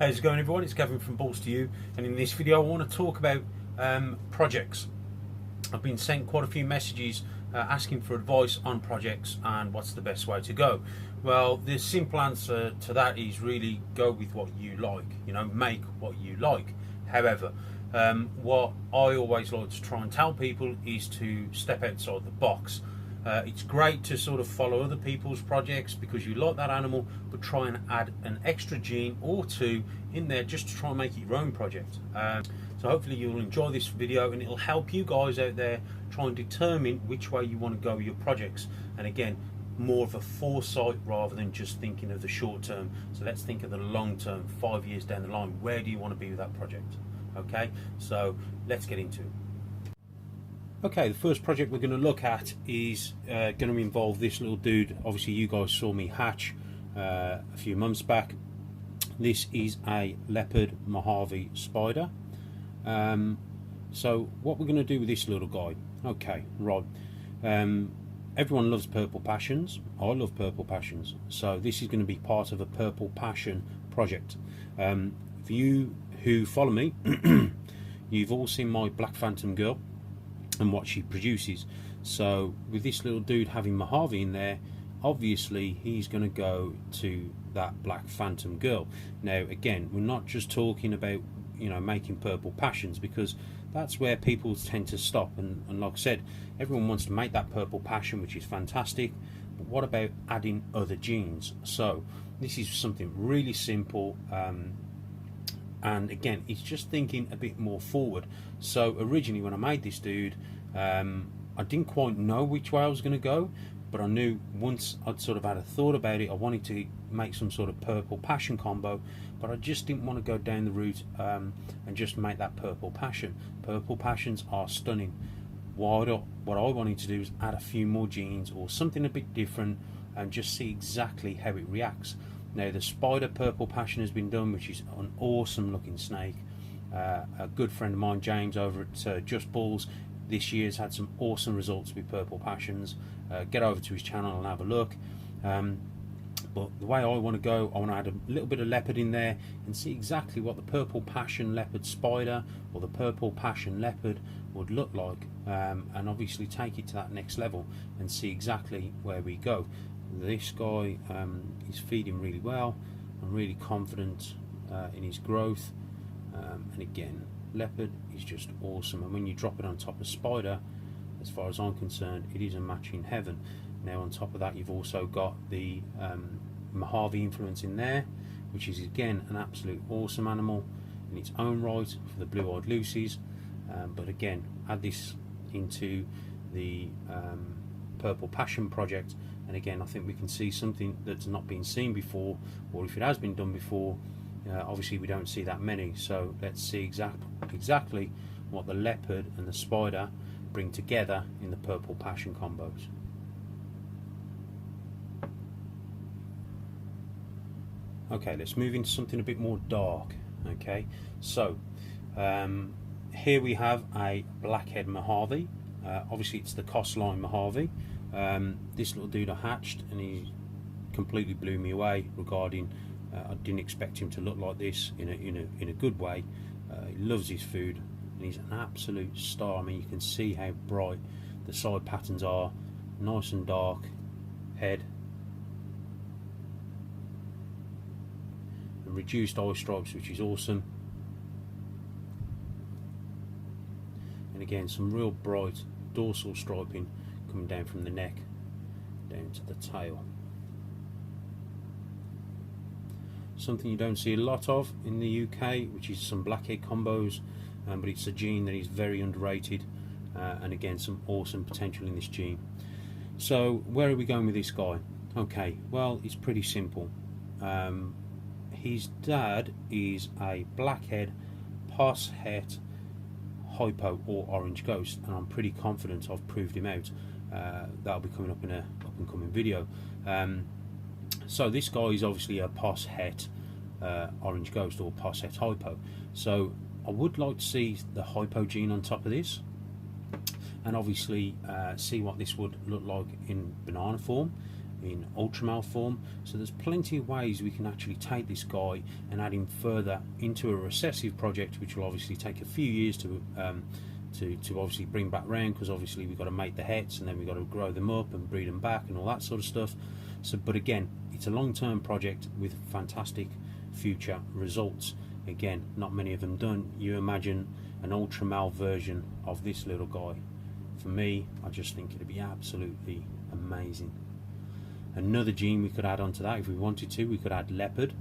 How's it going, everyone? It's Gavin from Balls to You, and in this video I want to talk about projects. I've been sent quite a few messages asking for advice on projects and what's the best way to go. Well, the simple answer to that is really go with what you like, make what you like. However, what I always like to try and tell people is to step outside the box. It's great to sort of follow other people's projects because you like that animal, but try and add an extra gene or two in there just to try and make it your own project. So hopefully you'll enjoy this video and it'll help you guys out there try and determine which way you want to go with your projects. And again, more of a foresight rather than just thinking of the short term. So let's think of the long term, 5 years down the line. Where do you want to be with that project? Okay, so let's get into it. Okay, the first project we're going to look at is going to involve this little dude. Obviously you guys saw me hatch a few months back. This is a leopard Mojave spider. So what we're going to do with this little guy, okay, right, everyone loves purple passions. I love purple passions, so this is going to be part of a purple passion project. For you who follow me, you've all seen my black phantom girl and what she produces. So with this little dude having Mojave in there, obviously he's going to go to that black phantom girl. Now again, we're not just talking about making purple passions, because that's where people tend to stop, and like I said, everyone wants to make that purple passion, which is fantastic, but what about adding other genes? So this is something really simple, and again, it's just thinking a bit more forward. So originally when I made this dude, I didn't quite know which way I was going to go, but I knew once I'd sort of had a thought about it, I wanted to make some sort of purple passion combo, but I just didn't want to go down the route and just make that purple passion. Purple passions are stunning. What I wanted to do is add a few more genes or something a bit different and just see exactly how it reacts. Now the spider purple passion has been done, which is an awesome looking snake. A good friend of mine, James, over at Just Balls, this year's had some awesome results with purple passions. Get over to his channel and have a look. But the way I want to go, I want to add a little bit of leopard in there and see exactly what the purple passion leopard spider or the purple passion leopard would look like, and obviously take it to that next level and see exactly where we go. This guy is feeding really well. I'm really confident in his growth, and again, leopard is just awesome, and when you drop it on top of spider, as far as I'm concerned, it is a match in heaven. Now on top of that, you've also got the Mojave influence in there, which is again an absolute awesome animal in its own right for the blue-eyed Lucies, but again, add this into the purple passion project, and again I think we can see something that's not been seen before, or if it has been done before, obviously we don't see that many. So let's see exactly what the leopard and the spider bring together in the purple passion combos. Okay, let's move into something a bit more dark. Okay, so here we have a Blackhead Mojave. Obviously it's the coastline Mojave. This little dude I hatched and he completely blew me away regarding I didn't expect him to look like this in a good way. He loves his food and he's an absolute star. I mean, you can see how bright the side patterns are, nice and dark head, and reduced eye stripes, which is awesome, and again some real bright dorsal striping coming down from the neck down to the tail. Something you don't see a lot of in the UK, which is some blackhead combos, but it's a gene that is very underrated, and again some awesome potential in this gene. So where are we going with this guy? Okay, well, it's pretty simple. His dad is a blackhead Poshet hypo or orange ghost, and I'm pretty confident I've proved him out. That'll be coming up in a up and coming video. So this guy is obviously a Poshet orange ghost or Poshet hypo. So I would like to see the hypo gene on top of this, and obviously see what this would look like in banana form. in ultramale form. So there's plenty of ways we can actually take this guy and add him further into a recessive project, which will obviously take a few years to obviously bring back round, because obviously we've got to make the hets and then we've got to grow them up and breed them back and all that sort of stuff. So, but again, it's a long-term project with fantastic future results. Again, not many of them done. You imagine an ultramale version of this little guy. For me, I just think it'd be absolutely amazing. Another gene we could add onto that if we wanted to, we could add leopard,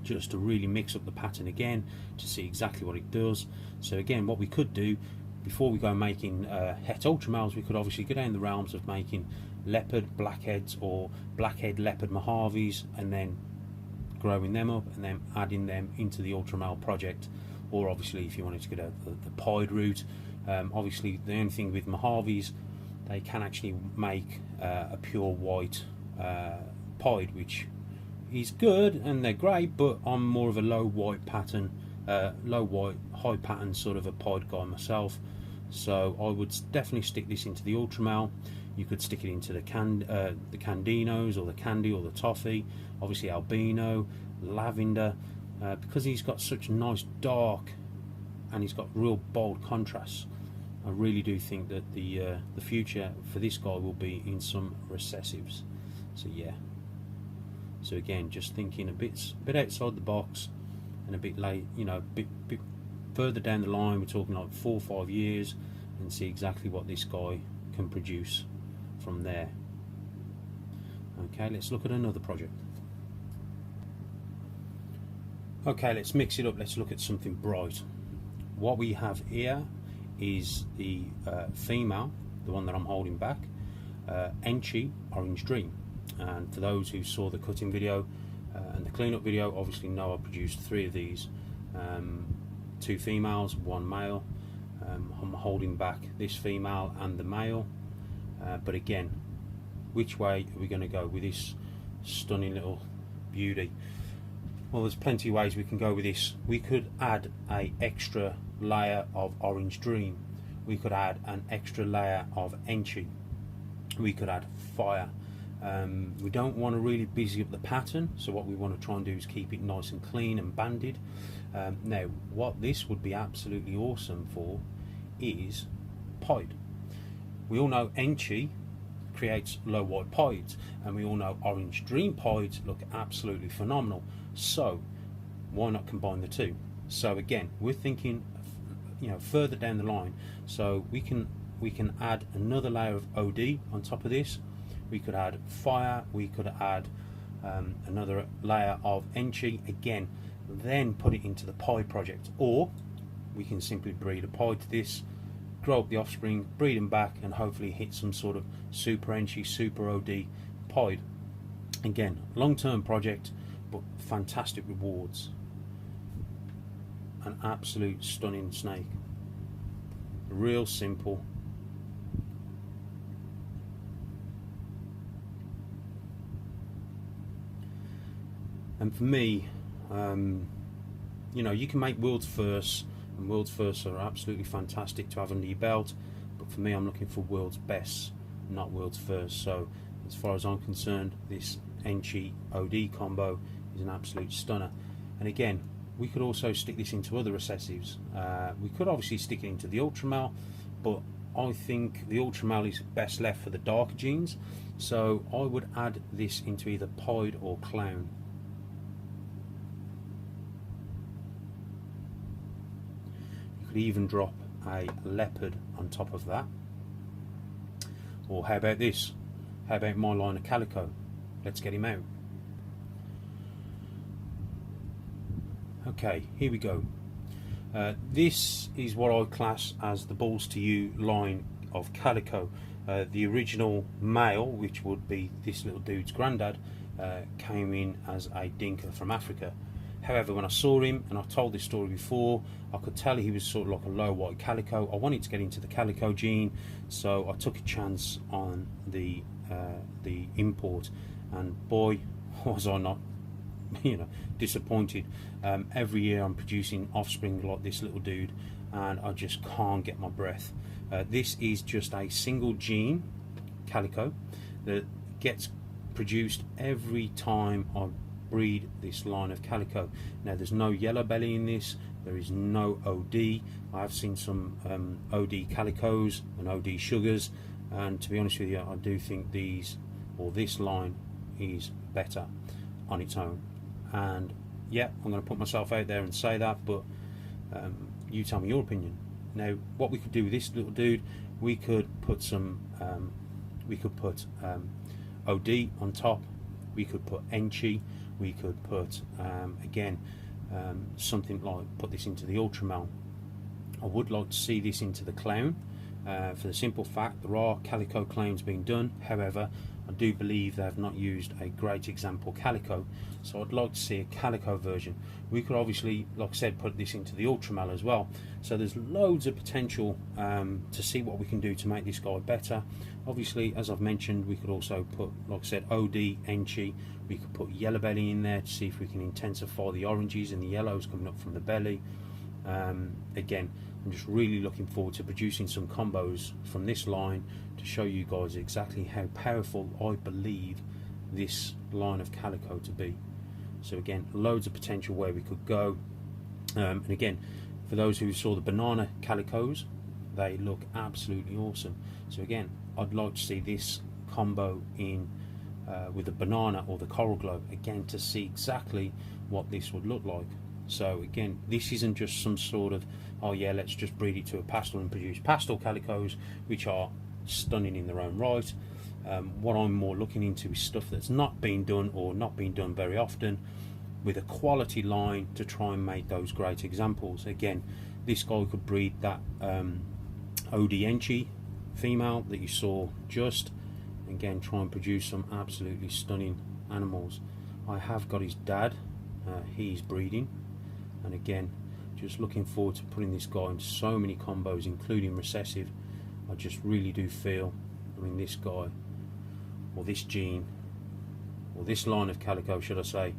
just to really mix up the pattern again to see exactly what it does. So again, what we could do before we go making het ultramales, we could obviously go down the realms of making leopard blackheads or blackhead leopard Mojaves, and then growing them up and then adding them into the ultramale project. Or obviously if you wanted to go down the pied route, obviously the only thing with Mojaves, they can actually make a pure white pied, which is good and they're great, but I'm more of a low white pattern, low white high pattern sort of a pied guy myself. So I would definitely stick this into the ultramale. You could stick it into the Candinos or the Candy or the Toffee, obviously albino, lavender, because he's got such nice dark and he's got real bold contrasts. I really do think that the future for this guy will be in some recessives. So yeah. So again, just thinking a bit outside the box and a bit late, you know, bit further down the line. We're talking like 4 or 5 years, and see exactly what this guy can produce from there. Okay, let's look at another project. Okay, let's mix it up. Let's look at something bright. What we have here is the female, the one that I'm holding back, Enchi Orange Dream. And for those who saw the cutting video and the cleanup video, obviously know I produced 3 of these, 2 females, 1 male. I'm holding back this female and the male, but again, which way are we going to go with this stunning little beauty? Well, there's plenty of ways we can go with this. We could add an extra layer of Orange Dream, we could add an extra layer of Enchi, we could add fire. We don't want to really busy up the pattern, so what we want to try and do is keep it nice and clean and banded. Now, what this would be absolutely awesome for is pied. We all know Enchi creates low white pieds, and we all know Orange Dream pieds look absolutely phenomenal. So why not combine the two? So again, we're thinking, you know, further down the line. So we can add another layer of OD on top of this. We could add fire, we could add another layer of Enchi again, then put it into the pied project. Or we can simply breed a pied to this, grow up the offspring, breed them back, and hopefully hit some sort of super Enchi, super OD pied. Again, long-term project, but fantastic rewards. An absolute stunning snake. Real simple. And for me, you know, you can make world's firsts, and world's firsts are absolutely fantastic to have under your belt, but for me, I'm looking for world's best, not world's first. So as far as I'm concerned, this Enchi OD combo is an absolute stunner. And again, we could also stick this into other recessives. We could obviously stick it into the ultramale, but I think the ultramale is best left for the darker genes, so I would add this into either pied or clown. Could even drop a leopard on top of that. Or how about this? How about my line of Calico? Let's get him out. Okay, here we go. This is what I class as the Balls to You line of Calico. The original male, which would be this little dude's granddad, came in as a dinker from Africa. However, when I saw him, and I've told this story before, I could tell he was sort of like a low white calico. I wanted to get into the calico gene, so I took a chance on the import, and boy, was I not, you know, disappointed. Every year I'm producing offspring like this little dude, and I just can't get my breath. This is just a single gene calico that gets produced every time I breed this line of Calico. Now there's no yellow belly in this, there is no OD. I have seen some OD Calicos and OD Sugars, and to be honest with you, I do think these, or this line, is better on its own. And yeah, I'm going to put myself out there and say that, but you tell me your opinion. Now what we could do with this little dude, we could put some OD on top, we could put Enchi, we could put something like, put this into the Ultramel. I would like to see this into the Clown, for the simple fact there are Calico clowns being done. However, I do believe they have not used a great example Calico, so I'd like to see a Calico version. We could obviously, like I said, put this into the Ultramel as well. So there's loads of potential to see what we can do to make this guy better. Obviously, as I've mentioned, we could also put, like I said, OD, Enchi. We could put yellow belly in there to see if we can intensify the oranges and the yellows coming up from the belly. Again, I'm just really looking forward to producing some combos from this line to show you guys exactly how powerful I believe this line of Calico to be. So again, loads of potential where we could go. And again, for those who saw the banana Calicos, they look absolutely awesome. So again, I'd like to see this combo in with the banana or the coral glow, again, to see exactly what this would look like. So again, this isn't just some sort of, oh yeah, let's just breed it to a pastel and produce pastel Calicos, which are stunning in their own right. What I'm more looking into is stuff that's not been done, or not been done very often, with a quality line to try and make those great examples. Again, this guy could breed that OD Enchi female that you saw just, again, try and produce some absolutely stunning animals. I have got his dad, he's breeding, and again, just looking forward to putting this guy into so many combos, including recessive. I just really do feel, I mean, this guy, or this gene, or this line of Calico, should I say,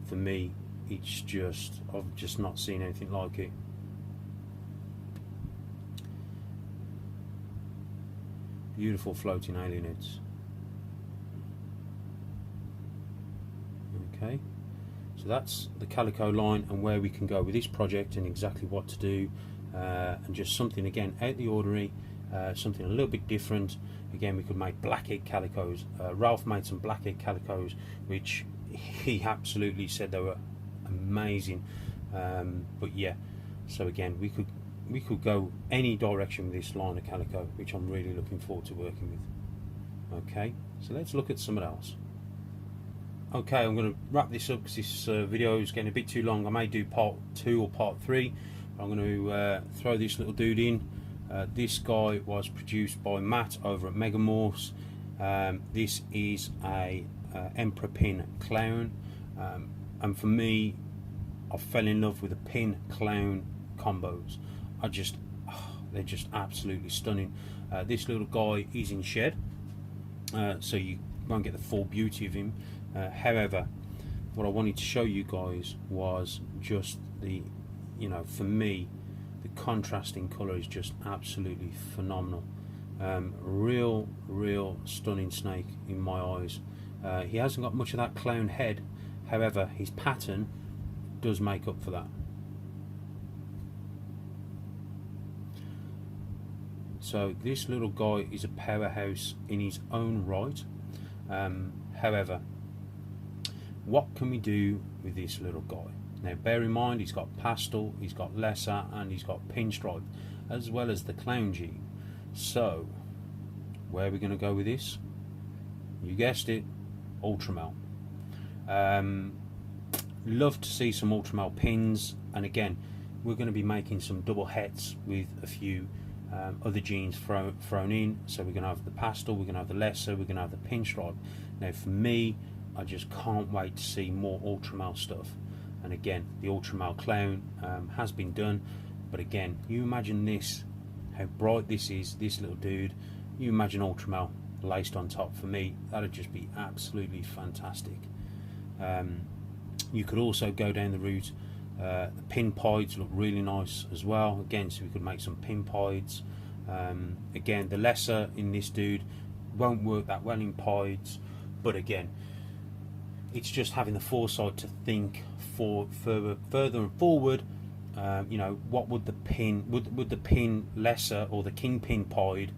for me, it's just, I've just not seen anything like it. Beautiful floating alien heads. Okay, so that's the Calico line and where we can go with this project and exactly what to do, and just something again out the ordinary, something a little bit different. Again, we could make Blackhead Calicos. Ralph made some Blackhead Calicos which he absolutely said they were amazing, but yeah, so again, we could go any direction with this line of Calico, which I'm really looking forward to working with. Okay, so let's look at something else. Okay, I'm going to wrap this up because this video is getting a bit too long. I may do part 2 or part 3. I'm going to throw this little dude in. This guy was produced by Matt over at Megamorphs. This is a Emperor Pin Clown, and for me, I fell in love with the Pin Clown combos. They're just absolutely stunning. This little guy is in shed, so you won't get the full beauty of him. However, what I wanted to show you guys was just the, for me, the contrasting colour is just absolutely phenomenal. Real stunning snake in my eyes. He hasn't got much of that clown head, however his pattern does make up for that. So this little guy is a powerhouse in his own right. However, what can we do with this little guy? Now bear in mind, he's got pastel, he's got lesser, and he's got pinstripe, as well as the clown gene. So where are we going to go with this? You guessed it, Ultramel. Love to see some Ultramel pins, and again, we're going to be making some double hets with a few other genes thrown in. So we're going to have the pastel, we're going to have the lesser, we're going to have the pinstripe. Now for me, I just can't wait to see more Ultramel stuff. And again, the Ultramel clown has been done, but again, you imagine this, how bright this is, this little dude. You imagine Ultramel laced on top. For me, that'd just be absolutely fantastic. You could also go down the route, the pinpoids look really nice as well, again, so we could make some pinpoids. Again, the lesser in this dude won't work that well in poids, But again, it's just having the foresight to think for further and forward. You know, what would the pin, would the pin lesser, or the king pin pied,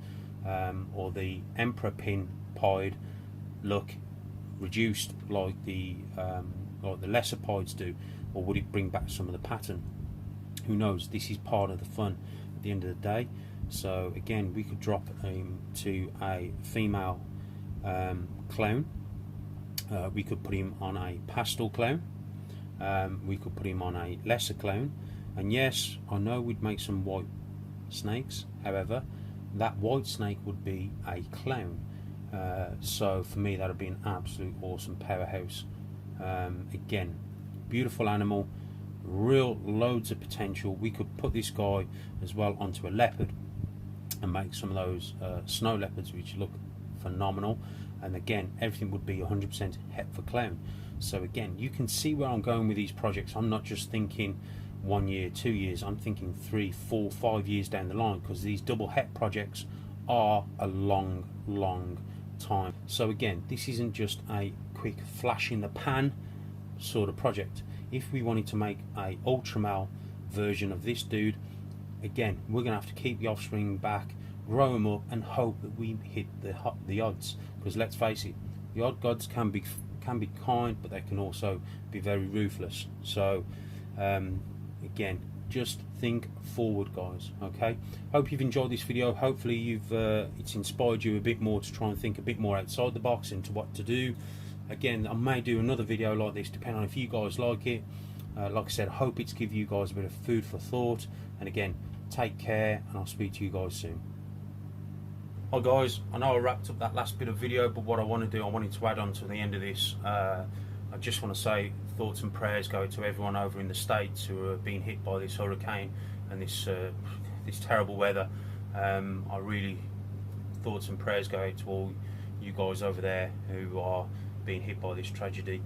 or the emperor pin pied look reduced like the lesser pieds do, or would it bring back some of the pattern? Who knows? This is part of the fun at the end of the day. So again, we could drop to a female clown. We could put him on a pastel clown. We could put him on a lesser clown. And yes, I know we'd make some white snakes. However, that white snake would be a clown. So for me, that would be an absolute awesome powerhouse. Again, beautiful animal, real loads of potential. We could put this guy as well onto a leopard and make some of those snow leopards, which look phenomenal. And again, everything would be 100% het for clown. So again, you can see where I'm going with these projects. I'm not just thinking 1 year, 2 years, I'm thinking 3, 4, 5 years down the line, because these double het projects are a long time. So again, this isn't just a quick flash in the pan sort of project. If we wanted to make a ultra male version of this dude, again, we're gonna have to keep the offspring back, grow them up, and hope that we hit the odds. Because let's face it, the odd gods can be kind, but they can also be very ruthless. So again, just think forward, guys. Okay, hope you've enjoyed this video. Hopefully it's inspired you a bit more to try and think a bit more outside the box into what to do. Again, I may do another video like this depending on if you guys like it. Like I said, I hope it's give you guys a bit of food for thought. And again, take care, and I'll speak to you guys soon. Hi guys, I know I wrapped up that last bit of video, but what I want to do, I wanted to add on to the end of this. I just want to say thoughts and prayers go to everyone over in the States who are being hit by this hurricane and this terrible weather. I really, thoughts and prayers go out to all you guys over there who are being hit by this tragedy.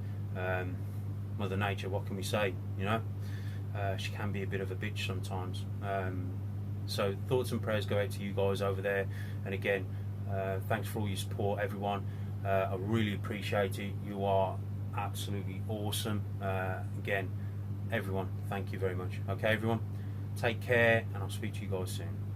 Mother Nature, what can we say, you know? She can be a bit of a bitch sometimes. So thoughts and prayers go out to you guys over there. And again, thanks for all your support, everyone. I really appreciate it. You are absolutely awesome. Again, everyone, thank you very much. Okay, everyone, take care, and I'll speak to you guys soon.